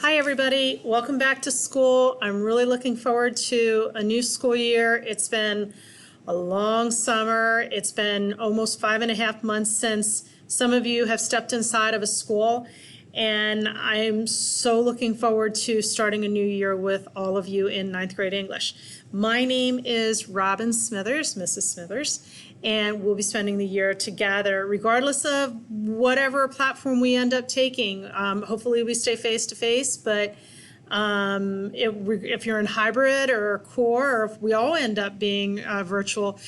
Hi everybody, welcome back to school. I'm really looking forward to a new school year. It's been a long summer. It's been almost 5.5 months since some of you have stepped inside of a school, and I'm so looking forward to starting a new year with all of you in 9th grade English. My name is Robin Smithers, Mrs. Smithers, and we'll be spending the year together regardless of whatever platform we end up taking. Hopefully we stay face-to-face, but if you're in hybrid or core, or if we all end up being virtual,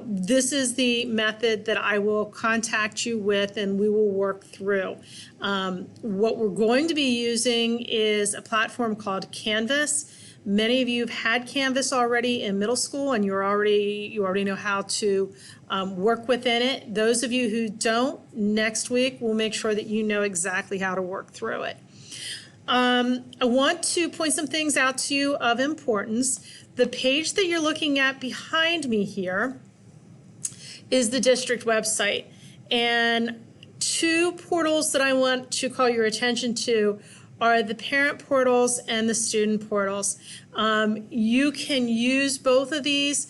this is the method that I will contact you with and we will work through. What we're going to be using is a platform called Canvas. Many of you have had Canvas already in middle school, and you already know how to work within it. Those of you who don't, next week we'll make sure that you know exactly how to work through it. I want to point some things out to you of importance. The page that you're looking at behind me here is the district website, and two portals that I want to call your attention to are the parent portals and the student portals. You can use both of these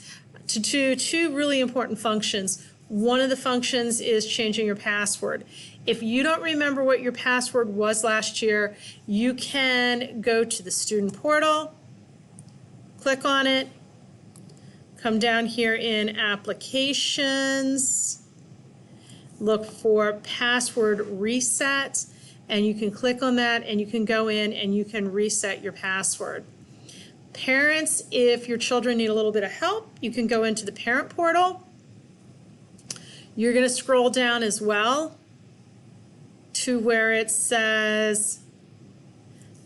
to do two really important functions. One of the functions is changing your password. If you don't remember what your password was last year, you can go to the student portal, click on it, come down here in applications, look for password reset, and you can click on that and you can go in and you can reset your password. Parents, if your children need a little bit of help, you can go into the parent portal. You're going to scroll down as well to where it says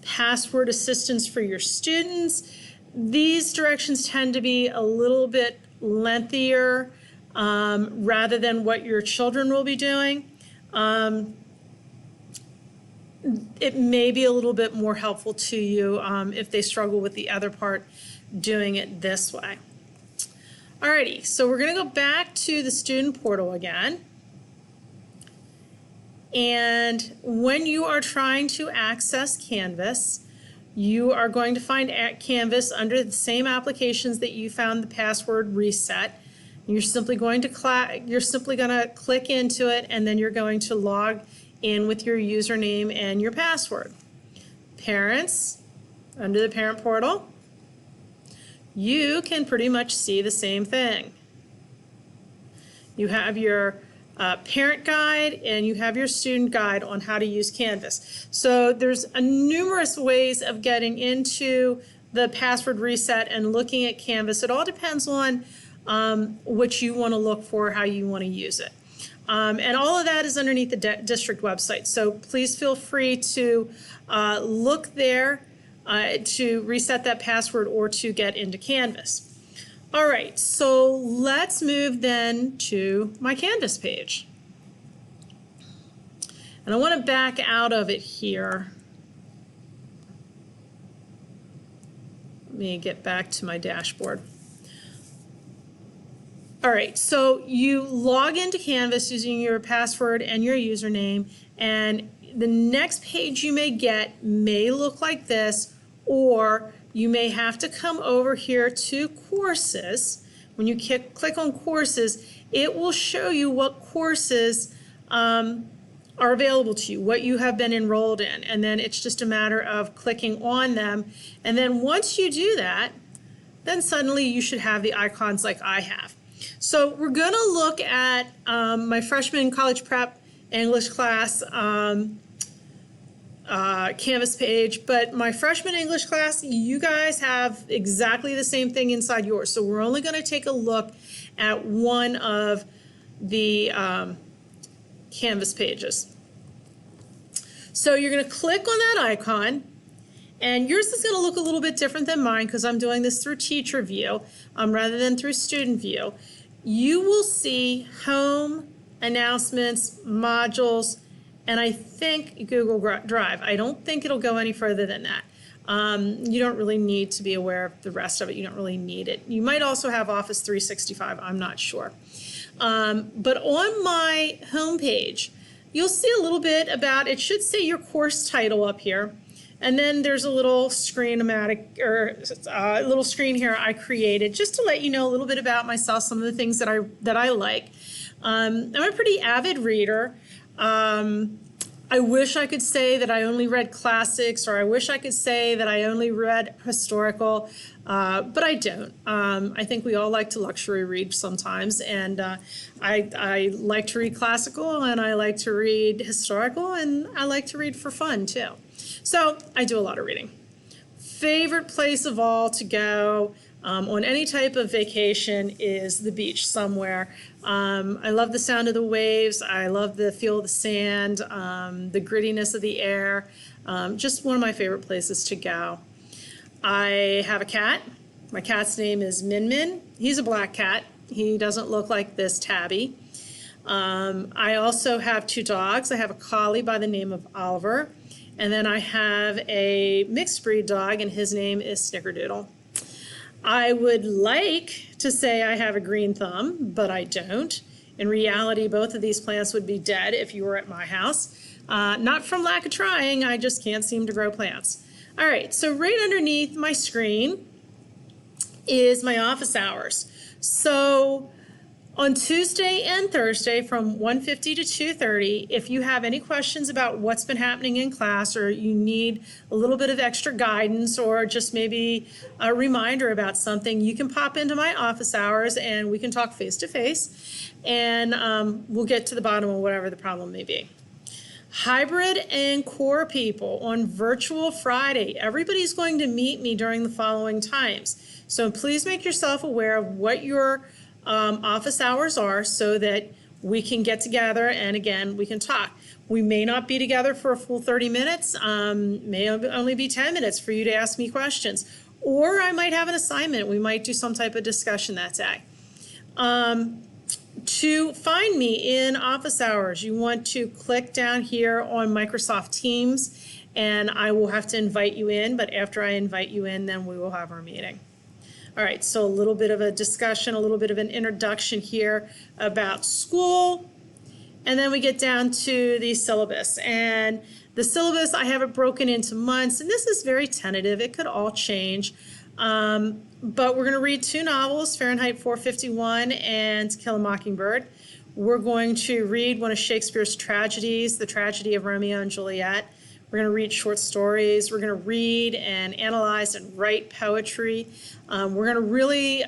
password assistance for your students. These directions tend to be a little bit lengthier rather than what your children will be doing. It may be a little bit more helpful to you if they struggle with the other part, doing it this way. Alrighty, so we're going to go back to the student portal again. And when you are trying to access Canvas, you are going to find Canvas under the same applications that you found the password reset. You're simply going to click into it, and then you're going to log in with your username and your password. Parents, under the parent portal, you can pretty much see the same thing. You have your parent guide and you have your student guide on how to use Canvas. So there's numerous ways of getting into the password reset and looking at Canvas. It all depends on what you want to look for, how you want to use it. And all of that is underneath the district website. So please feel free to look there to reset that password or to get into Canvas. All right, so let's move then to my Canvas page. And I want to back out of it here. Let me get back to my dashboard. All right, so you log into Canvas using your password and your username, and the next page you may get may look like this, or you may have to come over here to Courses. When you click on Courses, it will show you what courses are available to you, what you have been enrolled in, and then it's just a matter of clicking on them. And then once you do that, then suddenly you should have the icons like I have. So we're going to look at my freshman college prep English class Canvas page, but my freshman English class, you guys have exactly the same thing inside yours. So we're only going to take a look at one of the Canvas pages. So you're going to click on that icon, and yours is going to look a little bit different than mine because I'm doing this through teacher view rather than through student view. You will see home, announcements, modules, and I think Google Drive. I don't think it'll go any further than that. You don't really need to be aware of the rest of it. You don't really need it. You might also have Office 365. I'm not sure. But on my home page, you'll see a little bit about, it should say your course title up here. And then there's a little screen-o-matic, or a little screen here I created just to let you know a little bit about myself, some of the things that I like. I'm a pretty avid reader. I wish I could say that I only read classics, or I wish I could say that I only read historical, but I don't. I think we all like to luxury read sometimes, and I like to read classical, and I like to read historical, and I like to read for fun too. So I do a lot of reading. Favorite place of all to go on any type of vacation is the beach somewhere. I love the sound of the waves. I love the feel of the sand, the grittiness of the air. Just one of my favorite places to go. I have a cat. My cat's name is Min Min. He's a black cat. He doesn't look like this tabby. I also have 2 dogs. I have a collie by the name of Oliver, and then I have a mixed breed dog, and his name is Snickerdoodle. I would like to say I have a green thumb, but I don't. In reality, both of these plants would be dead if you were at my house. Not from lack of trying, I just can't seem to grow plants. All right, so right underneath my screen is my office hours. So on Tuesday and Thursday from 1:50 to 2:30, if you have any questions about what's been happening in class, or you need a little bit of extra guidance, or just maybe a reminder about something, you can pop into my office hours and we can talk face to face, and we'll get to the bottom of whatever the problem may be. Hybrid and core people on virtual Friday. Everybody's going to meet me during the following times. So please make yourself aware of what your office hours are, so that we can get together and again we can talk. We may not be together for a full 30 minutes, may only be 10 minutes for you to ask me questions, or I might have an assignment. We might do some type of discussion that day. To find me in office hours, you want to click down here on Microsoft Teams, and I will have to invite you in, but after I invite you in, then we will have our meeting. All right, so a little bit of a discussion, a little bit of an introduction here about school, and then we get down to the syllabus. And the syllabus, I have it broken into months, and this is very tentative. It could all change, but we're going to read 2 novels, Fahrenheit 451 and To Kill a Mockingbird. We're going to read one of Shakespeare's tragedies, The Tragedy of Romeo and Juliet. We're going to read short stories. We're going to read and analyze and write poetry. We're going to really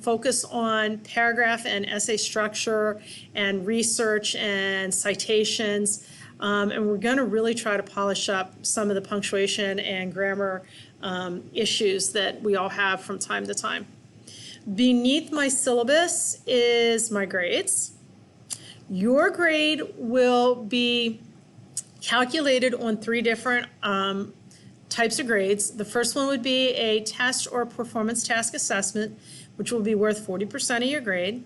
focus on paragraph and essay structure and research and citations. And we're going to really try to polish up some of the punctuation and grammar issues that we all have from time to time. Beneath my syllabus is my grades. Your grade will be calculated on 3 different types of grades. The first one would be a test or performance task assessment, which will be worth 40% of your grade,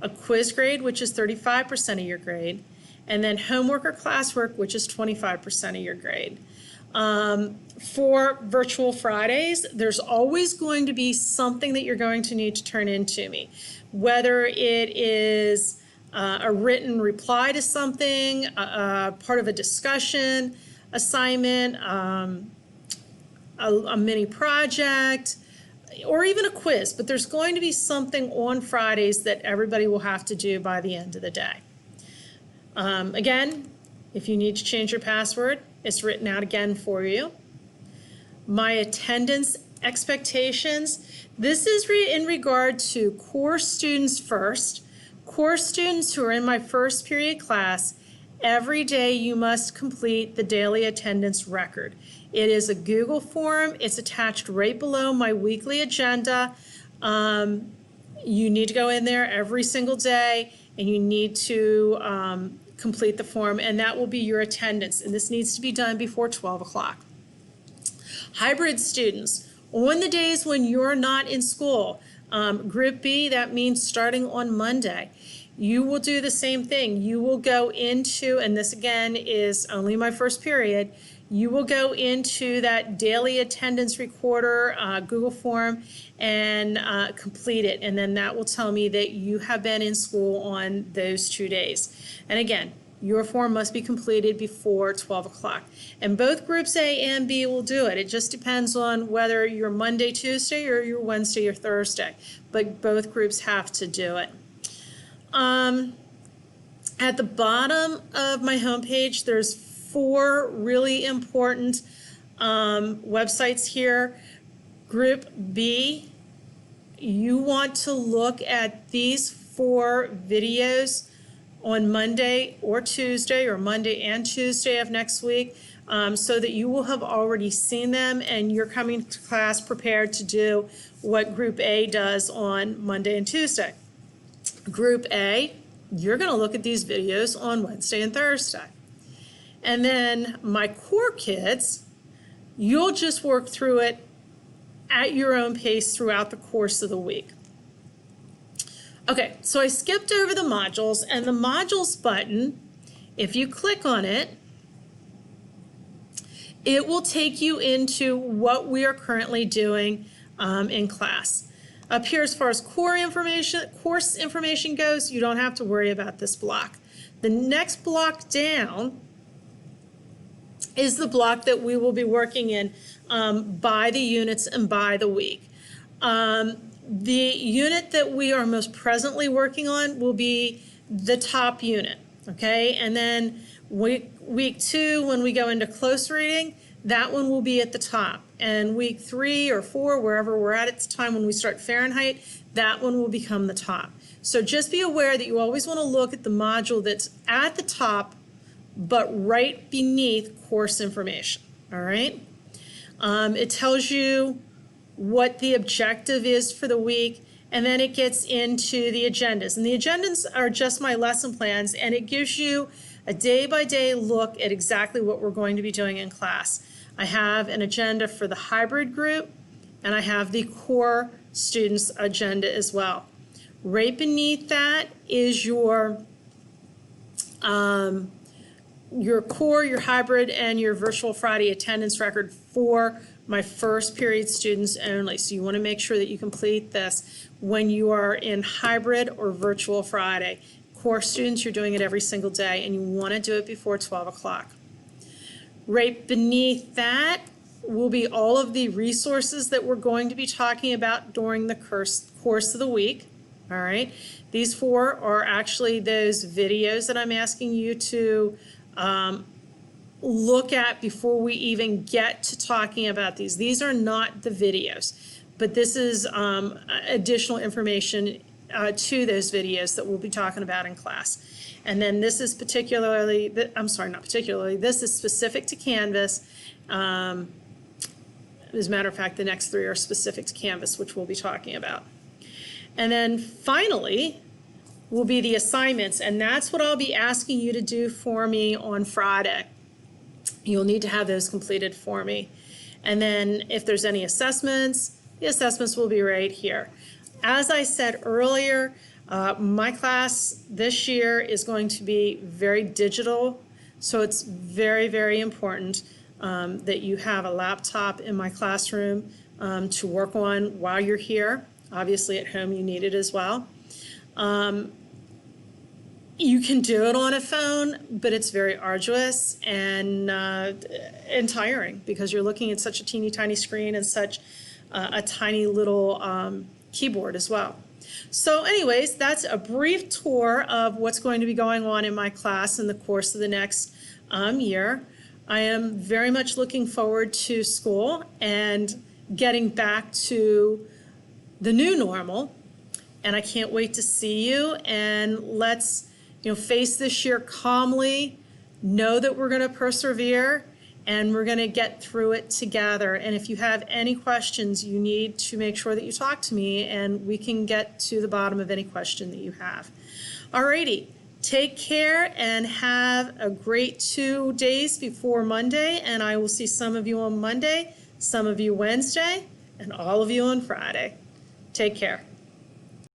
a quiz grade, which is 35% of your grade, and then homework or classwork, which is 25% of your grade. For virtual Fridays, there's always going to be something that you're going to need to turn into me, whether it is a written reply to something, part of a discussion, assignment, a mini project, or even a quiz. But there's going to be something on Fridays that everybody will have to do by the end of the day. Again, if you need to change your password, it's written out again for you. My attendance expectations. This is in regard to core students first. Core students who are in my first period class, every day you must complete the daily attendance record. It is a Google form. It's attached right below my weekly agenda. You need to go in there every single day, and you need to complete the form, and that will be your attendance. And this needs to be done before 12 o'clock. Hybrid students, on the days when you're not in school, Group B, that means starting on Monday, you will do the same thing. You will go into, and this again is only my first period, you will go into that daily attendance recorder Google form and complete it. And then that will tell me that you have been in school on those 2 days. And again, your form must be completed before 12 o'clock. And both groups A and B will do it. It just depends on whether you're Monday, Tuesday, or you're Wednesday or Thursday. But both groups have to do it. At the bottom of my homepage, there's 4 really important websites here. Group B, you want to look at these 4 videos on Monday or Tuesday, or Monday and Tuesday of next week, so that you will have already seen them and you're coming to class prepared to do what Group A does on Monday and Tuesday. Group A, you're going to look at these videos on Wednesday and Thursday. And then my core kids, you'll just work through it at your own pace throughout the course of the week. Okay, so I skipped over the modules, and the modules button, if you click on it, it will take you into what we are currently doing in class. Up here, as far as course information goes, you don't have to worry about this block. The next block down is the block that we will be working in by the units and by the week. The unit that we are most presently working on will be the top unit, okay? And then week 2, when we go into close reading, that one will be at the top. And week 3 or 4, wherever we're at the time when we start Fahrenheit, that one will become the top. So just be aware that you always want to look at the module that's at the top, but right beneath course information, all right? It tells you what the objective is for the week, and then it gets into the agendas. And the agendas are just my lesson plans, and it gives you a day-by-day look at exactly what we're going to be doing in class. I have an agenda for the hybrid group, and I have the core students agenda as well. Right beneath that is your core, your hybrid, and your virtual Friday attendance record for my first period students only. So you want to make sure that you complete this when you are in hybrid or virtual Friday. Core students, you're doing it every single day, and you want to do it before 12 o'clock. Right beneath that will be all of the resources that we're going to be talking about during the course of the week. All right. These 4 are actually those videos that I'm asking you to look at before we even get to talking about these. These are not the videos, but this is additional information to those videos that we'll be talking about in class. And then this is particularly, not particularly, this is specific to Canvas. As a matter of fact, the next 3 are specific to Canvas, which we'll be talking about. And then finally will be the assignments, and that's what I'll be asking you to do for me on Friday. You'll need to have those completed for me. And then if there's any assessments, the assessments will be right here. As I said earlier, my class this year is going to be very digital, so it's very, very important that you have a laptop in my classroom to work on while you're here. Obviously at home you need it as well. You can do it on a phone, but it's very arduous and tiring because you're looking at such a teeny tiny screen and such a tiny little keyboard as well. So anyways, that's a brief tour of what's going to be going on in my class in the course of the next year. I am very much looking forward to school and getting back to the new normal, and I can't wait to see you, and let's face this year calmly, know that we're going to persevere, and we're going to get through it together. And if you have any questions, you need to make sure that you talk to me, and we can get to the bottom of any question that you have. Alrighty, take care and have a great 2 days before Monday, and I will see some of you on Monday, some of you Wednesday, and all of you on Friday. Take care.